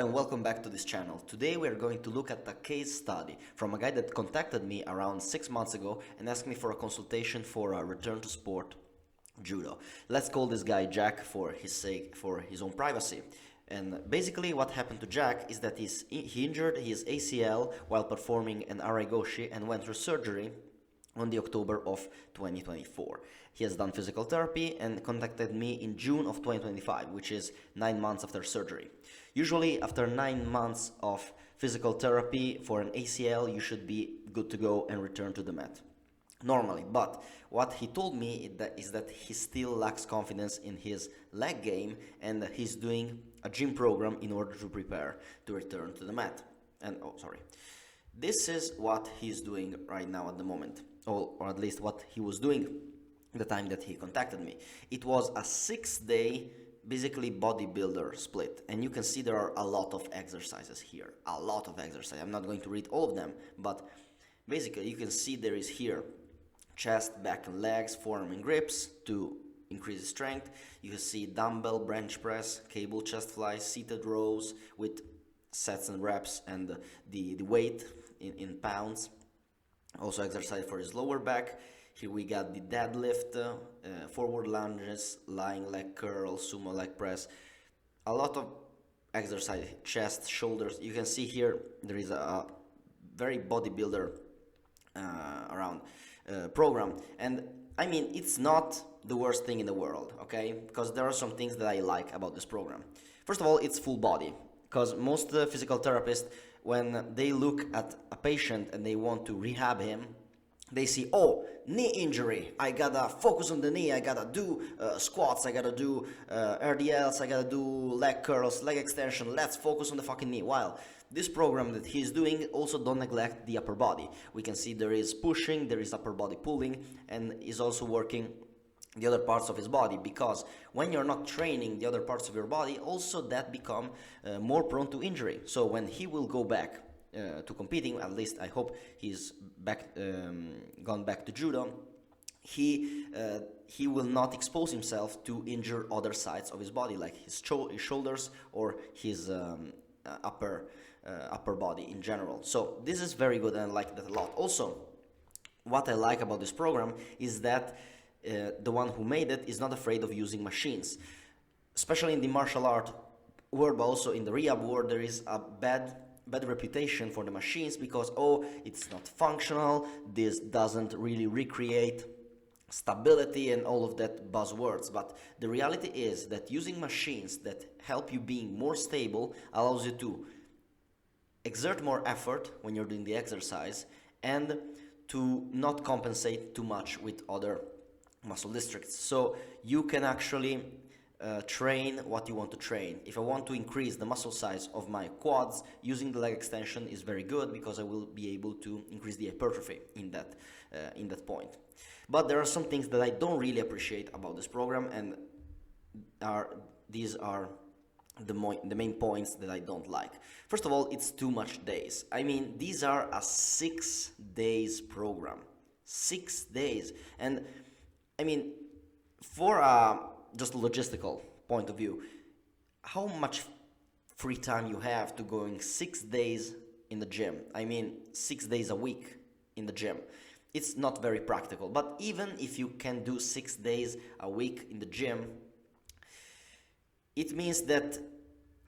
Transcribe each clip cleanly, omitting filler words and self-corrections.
and welcome back to this channel. Today we are going to look at a case study from a guy that contacted me around 6 months ago and asked me for a consultation for a return to sport judo. Let's call this guy Jack for his sake, for his own privacy. And basically what happened to Jack is that he injured his ACL while performing an Araigoshi and went through surgery on the October of 2024. He has done physical therapy and contacted me in June of 2025, which is 9 months after surgery. Usually after 9 months of physical therapy for an ACL, you should be good to go and return to the mat. Normally, but what he told me is that he still lacks confidence in his leg game and he's doing a gym program in order to prepare to return to the mat. This is what he's doing right now at the moment, or at least what he was doing the time that he contacted me. It was a 6-day basically bodybuilder split, and you can see there are a lot of exercises here, a lot of exercise. I'm not going to read all of them, but basically you can see there is here chest, back and legs, forearm and grips to increase strength. You can see dumbbell bench press, cable chest flies, seated rows with sets and reps and the weight in pounds. Also exercise for his lower back. Here we got the deadlift, forward lunges, lying leg curl, sumo leg press. A lot of exercise, chest, shoulders. You can see here there is a very bodybuilder around program, and I mean it's not the worst thing in the world, okay? Because there are some things that I like about this program. First of all, it's full body, because most physical therapists, when they look at a patient and they want to rehab him, they see, oh, knee injury, I gotta focus on the knee, I gotta do squats, I gotta do RDLs, I gotta do leg curls, leg extension, let's focus on the fucking knee. While this program that he's doing also don't neglect the upper body. We can see there is pushing, there is upper body pulling, and is also working the other parts of his body, because when you're not training the other parts of your body, also that become more prone to injury. So when he will go back to competing, at least I hope he's back, gone back to judo, he will not expose himself to injure other sides of his body, like his shoulders or his upper body in general. So this is very good, and I like that a lot. Also, what I like about this program is that the one who made it is not afraid of using machines, especially in the martial art world, but also in the rehab world. There is a bad reputation for the machines because, oh, it's not functional, this doesn't really recreate stability and all of that buzzwords. But the reality is that using machines that help you being more stable allows you to exert more effort when you're doing the exercise and to not compensate too much with other muscle districts. So you can actually train what you want to train. If I want to increase the muscle size of my quads, using the leg extension is very good because I will be able to increase the hypertrophy in that point. But there are some things that I don't really appreciate about this program, and these are the main points that I don't like. First of all, it's too much days. I mean, these are a 6 days program. 6 days. And I mean, for just a logistical point of view, how much free time you have to going 6 days in the gym? I mean, 6 days a week in the gym. It's not very practical. But even if you can do 6 days a week in the gym, it means that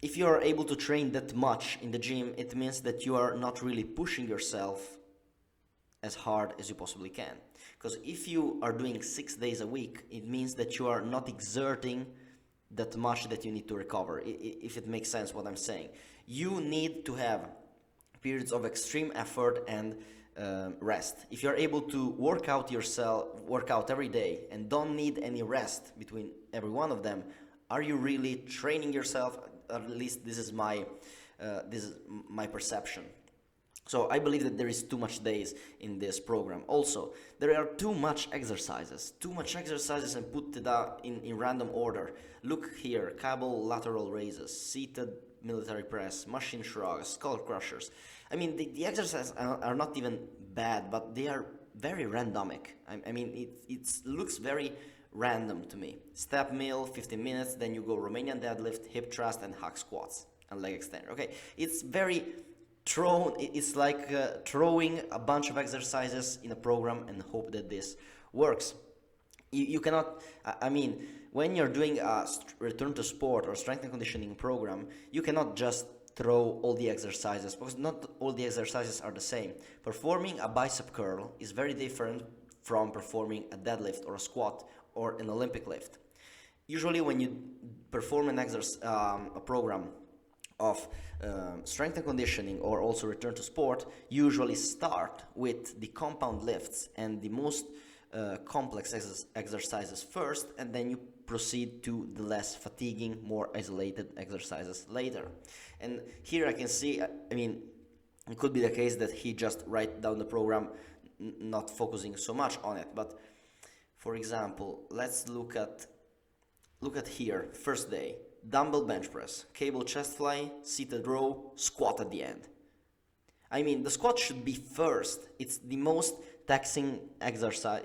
if you are able to train that much in the gym, it means that you are not really pushing yourself as hard as you possibly can. Because if you are doing 6 days a week, it means that you are not exerting that much that you need to recover, if it makes sense what I'm saying. You need to have periods of extreme effort and rest. If you're able to work out every day and don't need any rest between every one of them, are you really training yourself? At least this is my perception. So I believe that there is too much days in this program. Also, there are too much exercises and put it in random order. Look here, cable lateral raises, seated military press, machine shrugs, skull crushers. I mean, the exercises are not even bad, but they are very randomic. I mean, it looks very random to me. Step mill, 15 minutes, then you go Romanian deadlift, hip thrust, and hack squats. and leg extender. Okay, it's very it's like throwing a bunch of exercises in a program and hope that this works. You cannot, I mean, when you're doing a return to sport or strength and conditioning program, you cannot just throw all the exercises, because not all the exercises are the same. Performing a bicep curl is very different from performing a deadlift or a squat or an Olympic lift. Usually when you perform a program of strength and conditioning or also return to sport, you usually start with the compound lifts and the most complex exercises first, and then you proceed to the less fatiguing, more isolated exercises later. And here I can see, I mean, it could be the case that he just write down the program, not focusing so much on it. But for example, let's look at here. First day: dumbbell bench press, cable chest fly, seated row, squat at the end. I mean, the squat should be first. It's the most taxing exercise.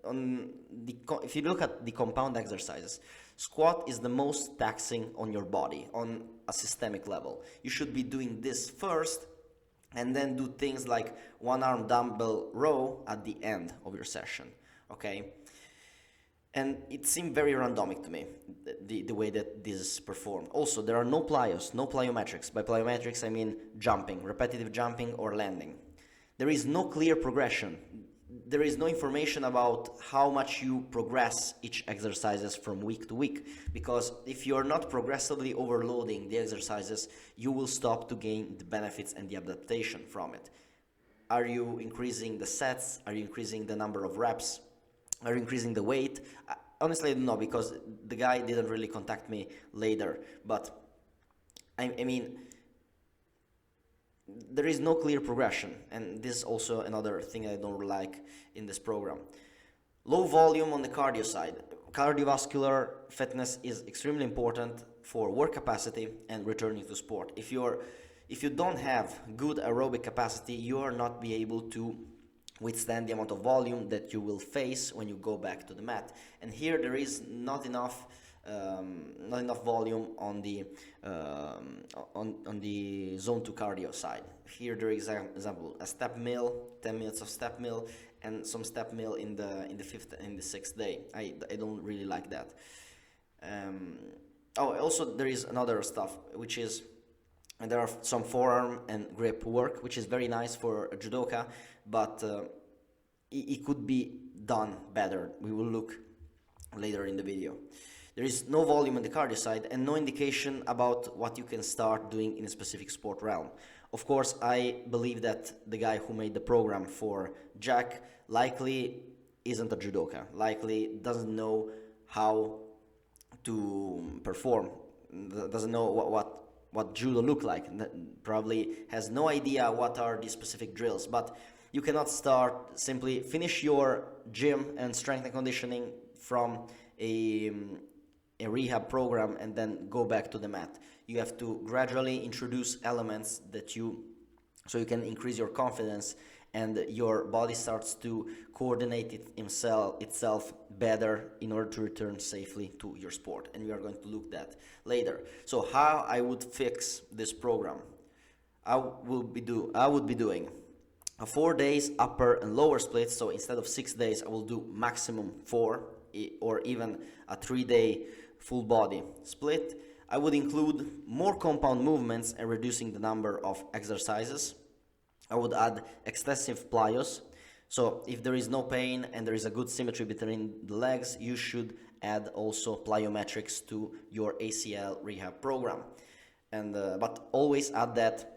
If you look at the compound exercises, squat is the most taxing on your body on a systemic level. You should be doing this first, and then do things like one arm dumbbell row at the end of your session. Okay. And it seemed very randomic to me, the way that this is performed. Also, there are no plyos, no plyometrics. By plyometrics, I mean jumping, repetitive jumping or landing. There is no clear progression. There is no information about how much you progress each exercises from week to week, because if you're not progressively overloading the exercises, you will stop to gain the benefits and the adaptation from it. Are you increasing the sets? Are you increasing the number of reps? Are you increasing the weight? Honestly, I don't know, because the guy didn't really contact me later. But I mean, there is no clear progression, and this is also another thing I don't like in this program. Low volume on the cardio side. Cardiovascular fitness is extremely important for work capacity and returning to sport. If you don't have good aerobic capacity, you are not be able to withstand the amount of volume that you will face when you go back to the mat. And here there is not enough volume on the zone 2 cardio side. Here there is an example: a step mill, 10 minutes of step mill, and some step mill in the fifth and the sixth day. I don't really like that. Also there is another stuff, which is, and there are some forearm and grip work, which is very nice for a judoka, but it could be done better. We will look later in the video. There is no volume on the cardio side and no indication about what you can start doing in a specific sport realm. Of course, I believe that the guy who made the program for Jack likely isn't a judoka, likely doesn't know how to perform, doesn't know what judo look like, probably has no idea what are the specific drills. But you cannot start simply finish your gym and strength and conditioning from a rehab program and then go back to the mat. You have to gradually introduce elements so you can increase your confidence and your body starts to coordinate itself better in order to return safely to your sport. And we are going to look at that later. So how I would fix this program? I would be doing a 4 days upper and lower split. So instead of 6 days, I will do maximum 4, or even a 3-day full body split. I would include more compound movements and reducing the number of exercises. I would add extensive plyos. So if there is no pain and there is a good symmetry between the legs, you should add also plyometrics to your ACL rehab program. And but always add that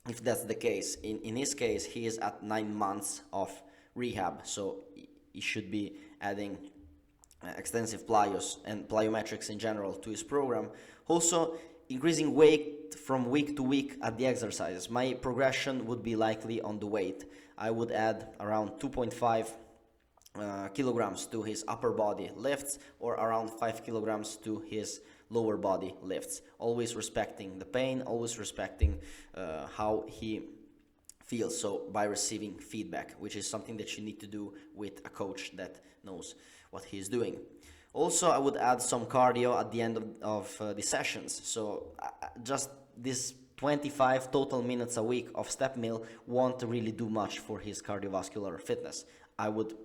if that's the case. In his case, he is at 9 months of rehab, so he should be adding extensive plyos and plyometrics in general to his program. Also, increasing weight from week to week at the exercises. My progression would be likely on the weight. I would add around 2.5 kilograms to his upper body lifts, or around 5 kilograms to his lower body lifts. Always respecting the pain, always respecting how he feels, so by receiving feedback, which is something that you need to do with a coach that knows what he's doing. Also, I would add some cardio at the end of the sessions. So just this 25 total minutes a week of step mill won't really do much for his cardiovascular fitness. I would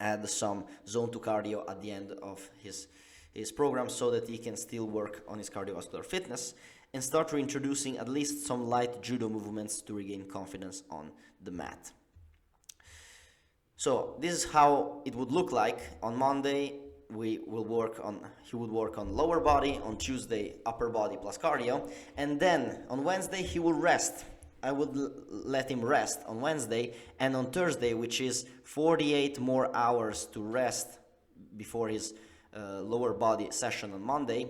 add some zone 2 cardio at the end of his program so that he can still work on his cardiovascular fitness, and start reintroducing at least some light judo movements to regain confidence on the mat. So this is how it would look like. On Monday he would work on lower body, on Tuesday upper body plus cardio, and then on Wednesday he will rest. I would let him rest on Wednesday, and on Thursday, which is 48 more hours to rest before his lower body session on Monday,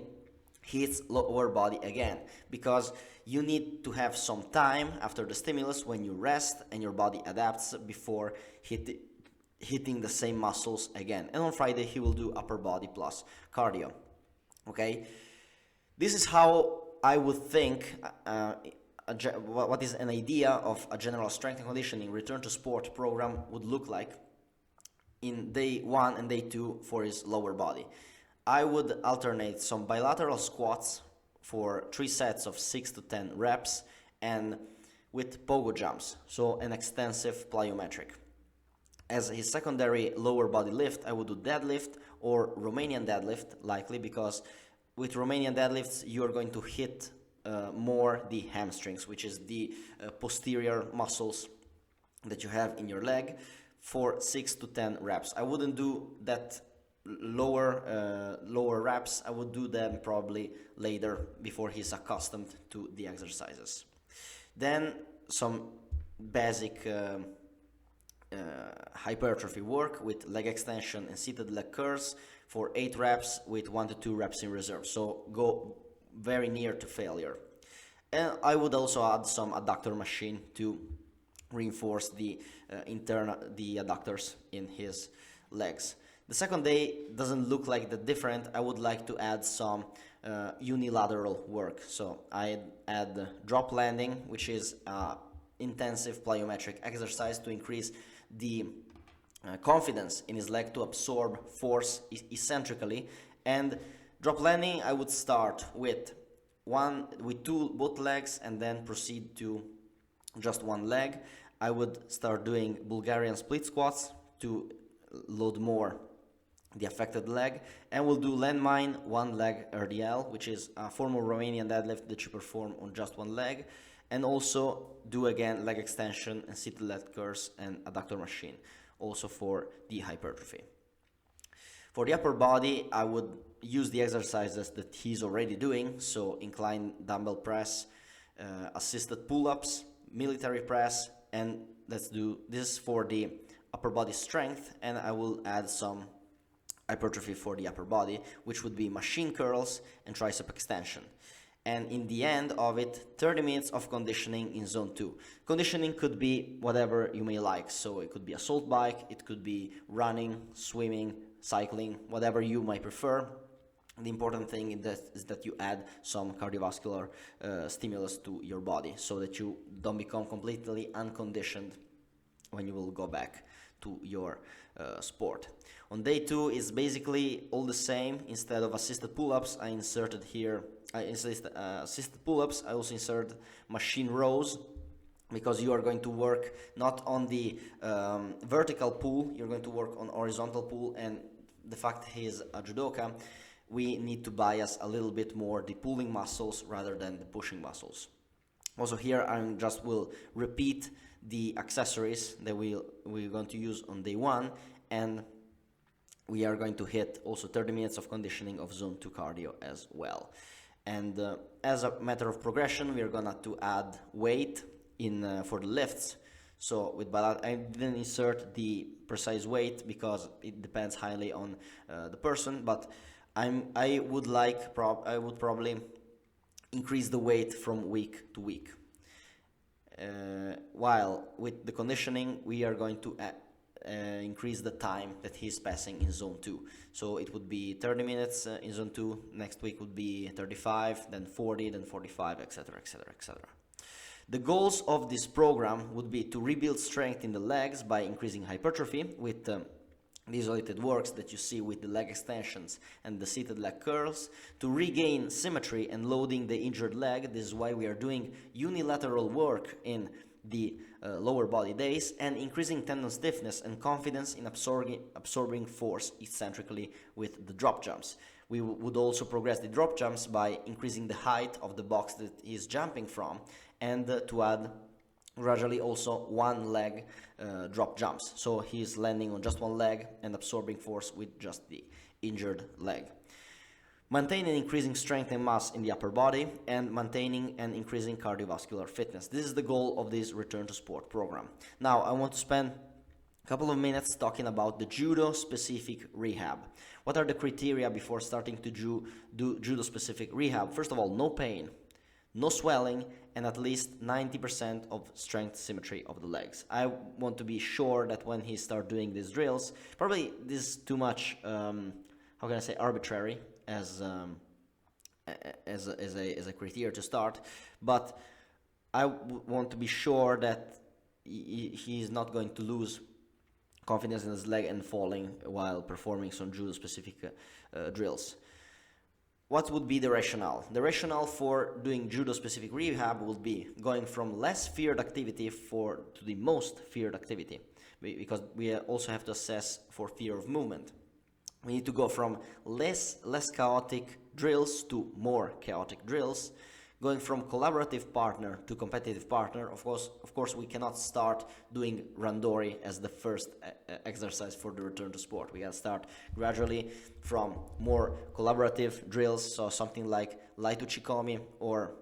he hits lower body again, because you need to have some time after the stimulus when you rest and your body adapts before hitting the same muscles again. And on Friday he will do upper body plus cardio. Okay, this is how I would think what is an idea of a general strength and conditioning return to sport program would look like in day 1 and day 2 for his lower body. I would alternate some bilateral squats for 3 sets of 6 to 10 reps, and with pogo jumps, so an extensive plyometric. As his secondary lower body lift, I would do deadlift or Romanian deadlift, likely, because with Romanian deadlifts you are going to hit more the hamstrings, which is the posterior muscles that you have in your leg, for 6 to 10 reps. I wouldn't do that lower reps. I would do them probably later, before he's accustomed to the exercises. Then some basic hypertrophy work with leg extension and seated leg curls for 8 reps with 1 to 2 reps in reserve, so go very near to failure. And I would also add some adductor machine to reinforce the adductors in his legs. The second day doesn't look like that different. I would like to add some unilateral work. So I add drop landing, which is intensive plyometric exercise to increase the confidence in his leg to absorb force eccentrically. And drop landing, I would start with both legs, and then proceed to just one leg. I would start doing Bulgarian split squats to load more the affected leg, and we'll do landmine one leg RDL, which is a form of Romanian deadlift that you perform on just one leg, and also do again leg extension and seated leg curls and adductor machine, also for the hypertrophy. For the upper body, I would use the exercises that he's already doing, so incline dumbbell press, assisted pull-ups, military press, and let's do this for the upper body strength, and I will add some hypertrophy for the upper body, which would be machine curls and tricep extension. And in the end of it, 30 minutes of conditioning in zone 2. Conditioning could be whatever you may like, so it could be assault bike, it could be running, swimming, cycling, whatever you might prefer. The important thing is that you add some cardiovascular stimulus to your body, so that you don't become completely unconditioned when you will go back to your sport. On day 2 is basically all the same. Instead of assisted pull-ups, I inserted here assisted pull-ups. I also insert machine rows, because you are going to work not on the vertical pull, you're going to work on horizontal pull, and the fact he is a judoka, we need to bias a little bit more the pulling muscles rather than the pushing muscles. Also here I just will repeat the accessories that we're going to use on day 1, and we are going to hit also 30 minutes of conditioning of zone 2 cardio as well. And as a matter of progression, we are gonna to add weight in for the lifts. So with I didn't insert the precise weight because it depends highly on the person, but I would probably increase the weight from week to week. While with the conditioning, we are going to increase the time that he's passing in zone 2. So it would be 30 minutes in zone 2, next week would be 35, then 40, then 45, etc., etc., etc. The goals of this program would be to rebuild strength in the legs by increasing hypertrophy with the isolated works that you see with the leg extensions and the seated leg curls to regain symmetry and loading the injured leg. This is why we are doing unilateral work in the lower body days and increasing tendon stiffness and confidence in absorbing force eccentrically with the drop jumps. We would also progress the drop jumps by increasing the height of the box that he is jumping from, and to add gradually also one leg drop jumps. So he's landing on just one leg and absorbing force with just the injured leg. Maintaining and increasing strength and mass in the upper body, and maintaining and increasing cardiovascular fitness. This is the goal of this Return to Sport program. Now I want to spend a couple of minutes talking about the judo specific rehab. What are the criteria before starting to do judo specific rehab? First of all, no pain, no swelling, and at least 90% of strength symmetry of the legs. I want to be sure that when he starts doing these drills, probably this is too much, how can I say, arbitrary as a criteria to start, but I want to be sure that he is not going to lose confidence in his leg and falling while performing some judo specific drills. What would be the rationale? The rationale for doing judo-specific rehab would be going from less feared activity to the most feared activity, because we also have to assess for fear of movement. We need to go from less chaotic drills to more chaotic drills, going from collaborative partner to competitive partner. Of course, we cannot start doing randori as the first exercise for the return to sport. We gotta start gradually from more collaborative drills, so something like light uchikomi or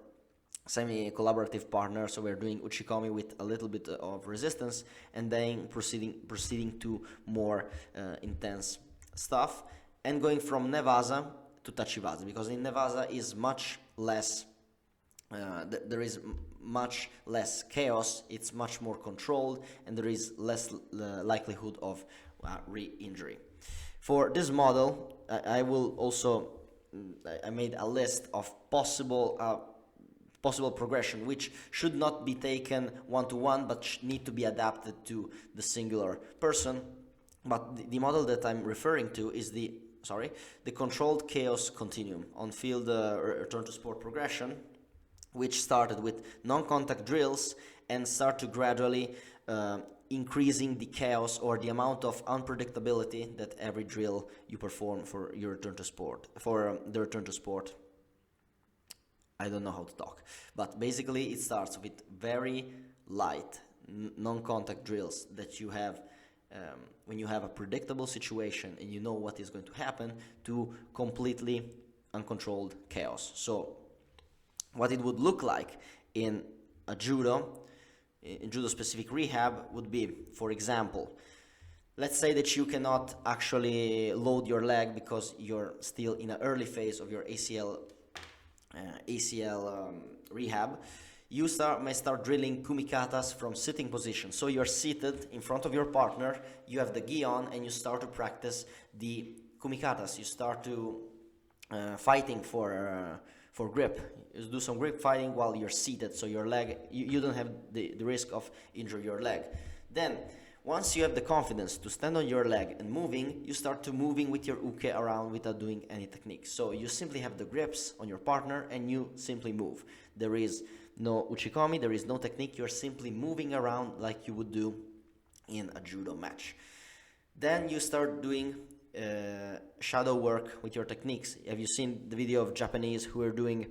semi-collaborative partner. So we're doing uchikomi with a little bit of resistance, and then proceeding to more intense stuff, and going from nevasa to tachivasa, because in nevasa is much less. There is much less chaos, it's much more controlled, and there is less likelihood of re-injury. For this model, I made a list of possible progression, which should not be taken one-to-one, but need to be adapted to the singular person. But the model that I'm referring to is the controlled chaos continuum on field return to sport progression, which started with non-contact drills and start to gradually increasing the chaos or the amount of unpredictability that every drill you perform for your return to sport, for the return to sport. I don't know how to talk, but basically it starts with very light non-contact drills that you have when you have a predictable situation and you know what is going to happen, to completely uncontrolled chaos. So what it would look like in judo specific rehab would be, for example, let's say that you cannot actually load your leg because you're still in an early phase of your ACL rehab. You may start drilling kumikatas from sitting position. So you're seated in front of your partner, you have the gi on, and you start to practice the kumikatas. You start to fighting for grip. You do some grip fighting while you're seated, so your leg, you don't have the risk of injure your leg. Then, once you have the confidence to stand on your leg and moving, you start to moving with your uke around without doing any technique. So you simply have the grips on your partner and you simply move. There is no uchikomi, there is no technique, you're simply moving around like you would do in a judo match. Then you start doing shadow work with your techniques. Have you seen the video of Japanese who are doing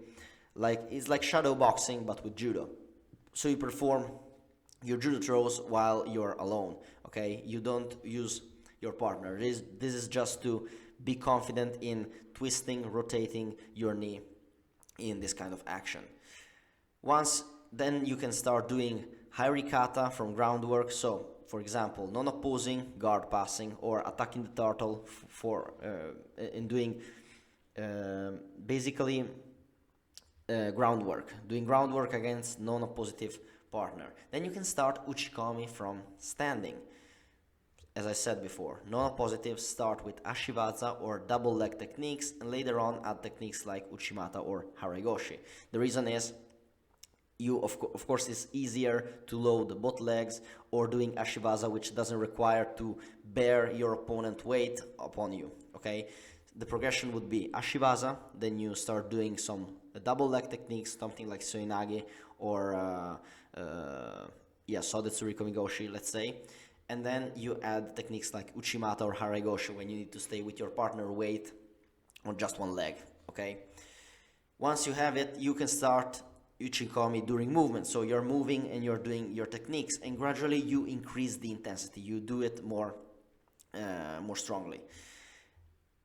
it's like shadow boxing but with judo? So you perform your judo throws while you're alone, okay? You don't use your partner. This is just to be confident in twisting, rotating your knee in this kind of action. Then you can start doing hairikata from groundwork. So for example, non-opposing guard passing or attacking the turtle in doing basically groundwork, doing groundwork against non-oppositive partner. Then you can start uchikomi from standing. As I said before, non-oppositive start with ashiwaza or double leg techniques, and later on add techniques like uchimata or haragoshi. The reason is of course it's easier to load both legs, or doing Ashivasa, which doesn't require to bear your opponent weight upon you. Okay, the progression would be Ashivasa, then you start doing some double leg techniques, something like Soinage or Sodetsuri Komigoshi, let's say, and then you add techniques like Uchimata or Haregoshi when you need to stay with your partner weight on just one leg. Okay, once you have it, you can start Uchikomi during movement. So you're moving and you're doing your techniques, and gradually you increase the intensity. You do it more strongly.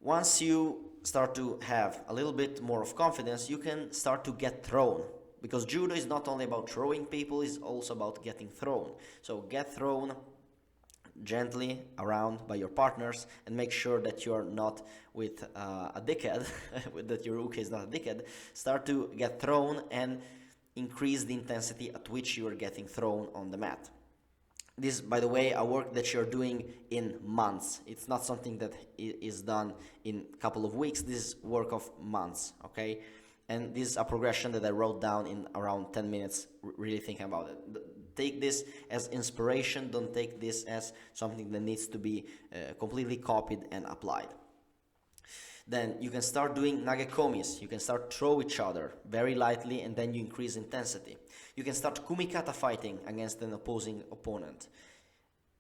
Once you start to have a little bit more of confidence, you can start to get thrown. Because Judo is not only about throwing people, it's also about getting thrown. So get thrown gently around by your partners, and make sure that you're not with a dickhead, that your uke is not a dickhead. Start to get thrown and increase the intensity at which you are getting thrown on the mat. This, by the way, a work that you're doing in months. It's not something that is done in a couple of weeks. This is work of months, okay? And this is a progression that I wrote down in around 10 minutes, really thinking about it. Take this as inspiration. Don't take this as something that needs to be completely copied and applied. Then you can start doing nagekomis. You can start throw each other very lightly, and then you increase intensity. You can start kumikata fighting against an opposing opponent.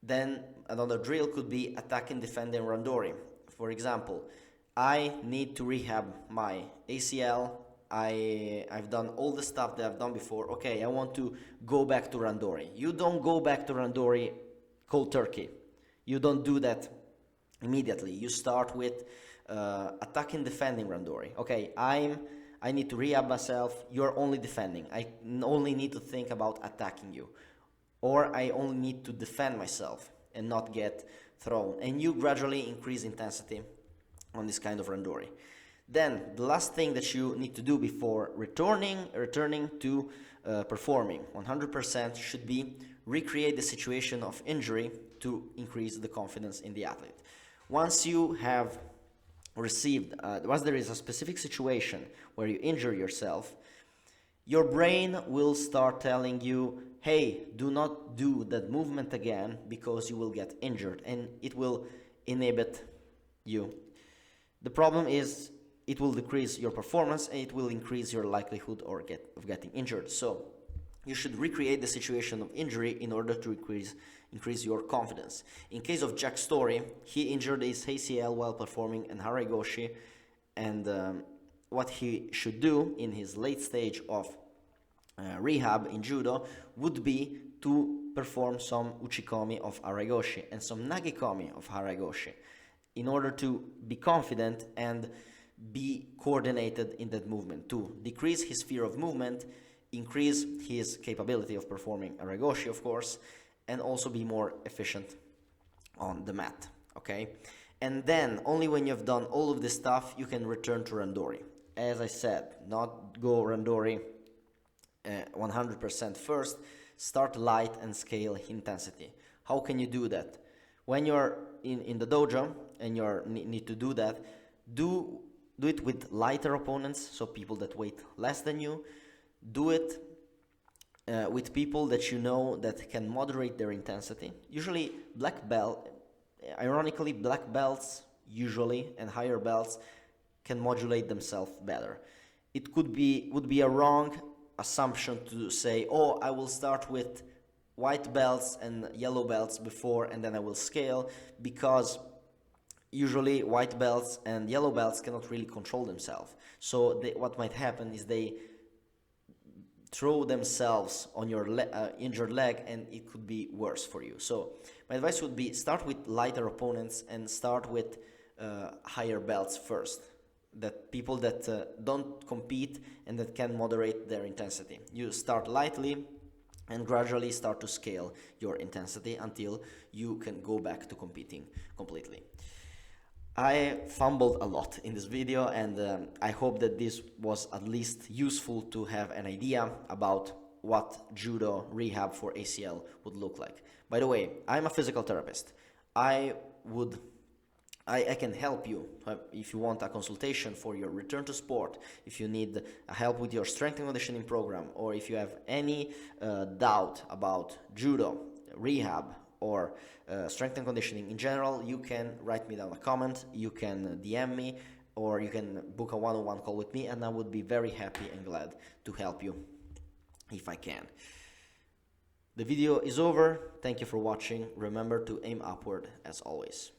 Then another drill could be attack and defend and randori. For example, I need to rehab my ACL. I've done all the stuff that I've done before. Okay, I want to go back to randori. You don't go back to randori cold turkey. You don't do that immediately. You start with attack and defending randori. Okay, I need to rehab myself. You're only defending. I only need to think about attacking you, or I only need to defend myself and not get thrown. And you gradually increase intensity on this kind of randori. Then the last thing that you need to do before returning to performing 100% should be recreate the situation of injury to increase the confidence in the athlete. Once you have received, once there is a specific situation where you injure yourself, your brain will start telling you, hey, do not do that movement again because you will get injured, and it will inhibit you. The problem is it will decrease your performance, and it will increase your likelihood of getting injured. So you should recreate the situation of injury in order to increase your confidence. In case of Jack's story, he injured his ACL while performing an Haregoshi, and what he should do in his late stage of rehab in Judo would be to perform some Uchikomi of Haregoshi and some Nagekomi of Haregoshi in order to be confident and be coordinated in that movement, to decrease his fear of movement, increase his capability of performing Haregoshi, of course, and also be more efficient on the mat, okay? And then, only when you've done all of this stuff, you can return to randori. As I said, not go randori 100% first, start light and scale intensity. How can you do that? When you're in the dojo and you need to do that, do it with lighter opponents, so people that weigh less than you. Do it with people that you know that can moderate their intensity. Usually ironically, black belts usually and higher belts can modulate themselves better. It would be a wrong assumption to say, oh, I will start with white belts and yellow belts before, and then I will scale, because usually white belts and yellow belts cannot really control themselves. So what might happen is they throw themselves on your injured leg, and it could be worse for you. So my advice would be start with lighter opponents and start with higher belts first. That people that don't compete and that can moderate their intensity. You start lightly and gradually start to scale your intensity until you can go back to competing completely. I fumbled a lot in this video, and I hope that this was at least useful to have an idea about what Judo rehab for ACL would look like. By the way, I'm a physical therapist. I would I can help you if you want a consultation for your return to sport, if you need help with your strength and conditioning program, or if you have any doubt about judo, rehab, or strength and conditioning in general, you can write me down a comment, you can DM me, or you can book a one-on-one call with me, and I would be very happy and glad to help you if I can. The video is over. Thank you for watching. Remember to aim upward as always.